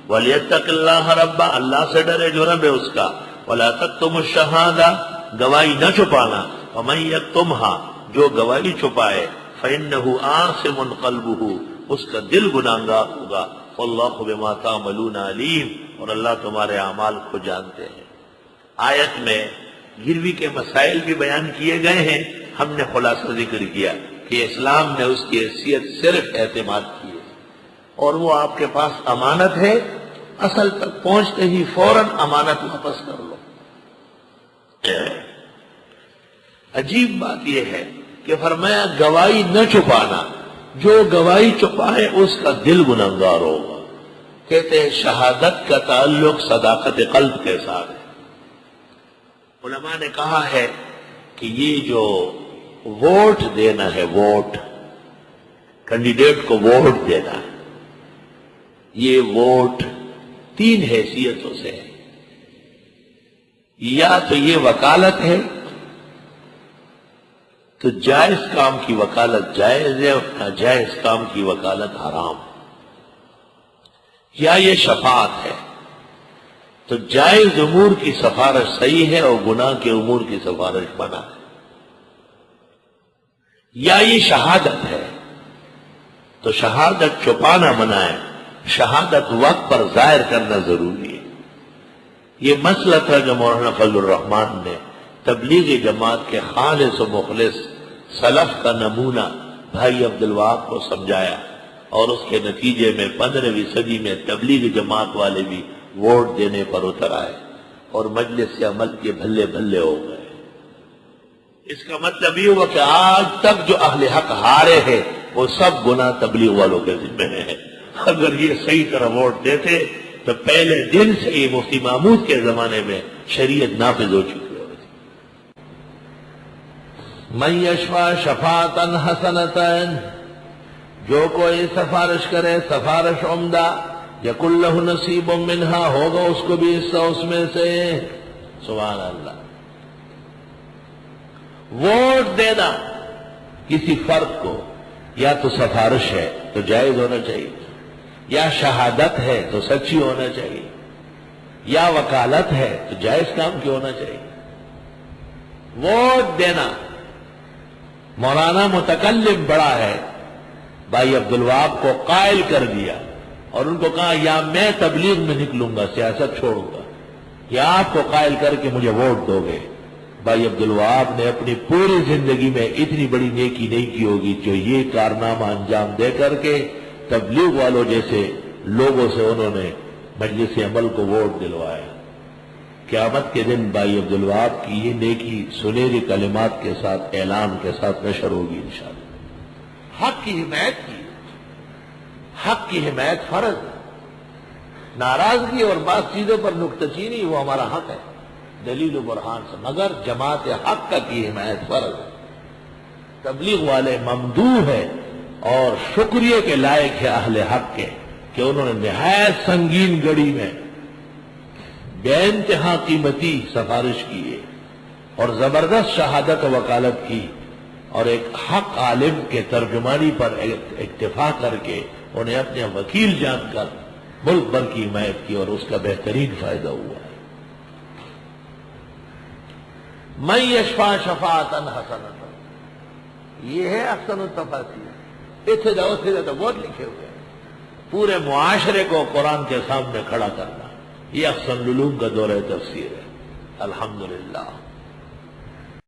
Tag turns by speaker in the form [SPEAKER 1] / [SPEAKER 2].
[SPEAKER 1] وَلْيَتَّقِ اللَّهَ رَبَّهُ، اللہ سے ڈرے جو رب ہے اس کا، وَلَا تَكْتُمُوا الشَّهَادَةَ، گواہی نہ چھپانا، وَمَن يَكْتُمْهَا، جو گواہی چھپائے، فَإِنَّهُ آثِمٌ قَلْبُهُ، اس کا دل گناہگار ہوگا، وَاللَّهُ بِمَا تَعْمَلُونَ عَلِيمٌ، اور اللہ تمہارے اعمال کو جانتے ہیں۔ آیت میں گروی کے مسائل بھی بیان کیے گئے ہیں، ہم نے خلاصہ ذکر کیا کہ اسلام نے اس کی حیثیت صرف اعتماد کی ہے، اور وہ آپ کے پاس امانت ہے، اصل تک پہنچتے ہی فوراً امانت واپس کر لو۔ عجیب بات یہ ہے کہ فرمایا گواہی نہ چھپانا، جو گواہی چھپائے اس کا دل گنہگار ہوگا۔ کہتے ہیں شہادت کا تعلق صداقت قلب کے ساتھ ہے۔ علماء نے کہا ہے کہ یہ جو ووٹ دینا ہے، ووٹ، کینڈیڈیٹ کو ووٹ دینا ہے، یہ ووٹ تین حیثیتوں سے ہے۔ یا تو یہ وکالت ہے، تو جائز کام کی وکالت جائز ہے اور ناجائز کام کی وکالت حرام ہے۔ یا یہ شفاعت ہے، تو جائز امور کی سفارش صحیح ہے اور گناہ کے امور کی سفارش منع ہے۔ یا یہ شہادت ہے، تو شہادت چھپانا منع ہے، شہادت وقت پر ظاہر کرنا ضروری ہے۔ یہ مسئلہ تھا جو مولانا فضل الرحمان نے تبلیغی جماعت کے خالص و مخلص سلف کا نمونہ بھائی عبدالوہاب کو سمجھایا، اور اس کے نتیجے میں 15ویں صدی میں تبلیغی جماعت والے بھی ووٹ دینے پر اتر آئے اور مجلس عمل کے بھلے بھلے ہو گئے۔ اس کا مطلب یہ ہوا کہ آج تک جو اہل حق ہارے ہیں وہ سب گناہ تبلیغ والوں کے ذمہ ہیں۔ اگر یہ صحیح طرح ووٹ دیتے تو پہلے دن سے ہی مفتی محمود کے زمانے میں شریعت نافذ ہو چکی ہوتی۔ من یشفع شفاعتا حسنتا، جو کوئی سفارش کرے سفارش عمدہ، یکن لہ نصیب منہا، ہوگا اس کو بھی حصہ اس میں سے۔ سبحان اللہ۔ ووٹ دینا کسی فرد کو یا تو سفارش ہے تو جائز ہونا چاہیے، یا شہادت ہے تو سچی ہونا چاہیے، یا وکالت ہے تو جائز کام کی ہونا چاہیے۔ ووٹ دینا، مولانا متکلم بڑا ہے، بھائی عبدالوہاب کو قائل کر دیا اور ان کو کہا یا میں تبلیغ میں نکلوں گا، سیاست چھوڑوں گا، یا آپ کو قائل کر کے مجھے ووٹ دو گے۔ بھائی عبدالوہاب نے اپنی پوری زندگی میں اتنی بڑی نیکی نہیں کی ہوگی جو یہ کارنامہ انجام دے کر کے تبلیغ والوں جیسے لوگوں سے انہوں نے مجلس عمل کو ووٹ دلوایا۔ قیامت کے دن بھائی عبدالوہاب کی یہ نیکی سنہری کلمات کے ساتھ، اعلان کے ساتھ نشر ہوگی انشاءاللہ۔ حق کی حمایت کی، حق کی حمایت فرض ہے۔ ناراضگی اور بعض چیزوں پر نکتہ چینی وہ ہمارا حق ہے دلیل و برہان سے، مگر جماعت حق کی حمایت فرض ہے۔ تبلیغ والے ممدوح ہے اور شکریہ کے لائق ہے اہل حق کے کہ انہوں نے نہایت سنگین گڑی میں بے انتہا قیمتی سفارش کی ہے اور زبردست شہادت و وکالت کی، اور ایک حق عالم کے ترجمانی پر اکتفا کر کے انہیں اپنے وکیل جان کر ملک بھر کی حمایت کی، اور اس کا بہترین فائدہ ہوا ہے۔ من یشفع شفاعتا حسنتا، یہ ہے احسن التفاسیر۔ اس سے زیادہ بہت لکھے ہوئے ہیں، پورے معاشرے کو قرآن کے سامنے کھڑا کرنا، یہ احسن العلوم کا دورہ تفسیر ہے۔ الحمدللہ۔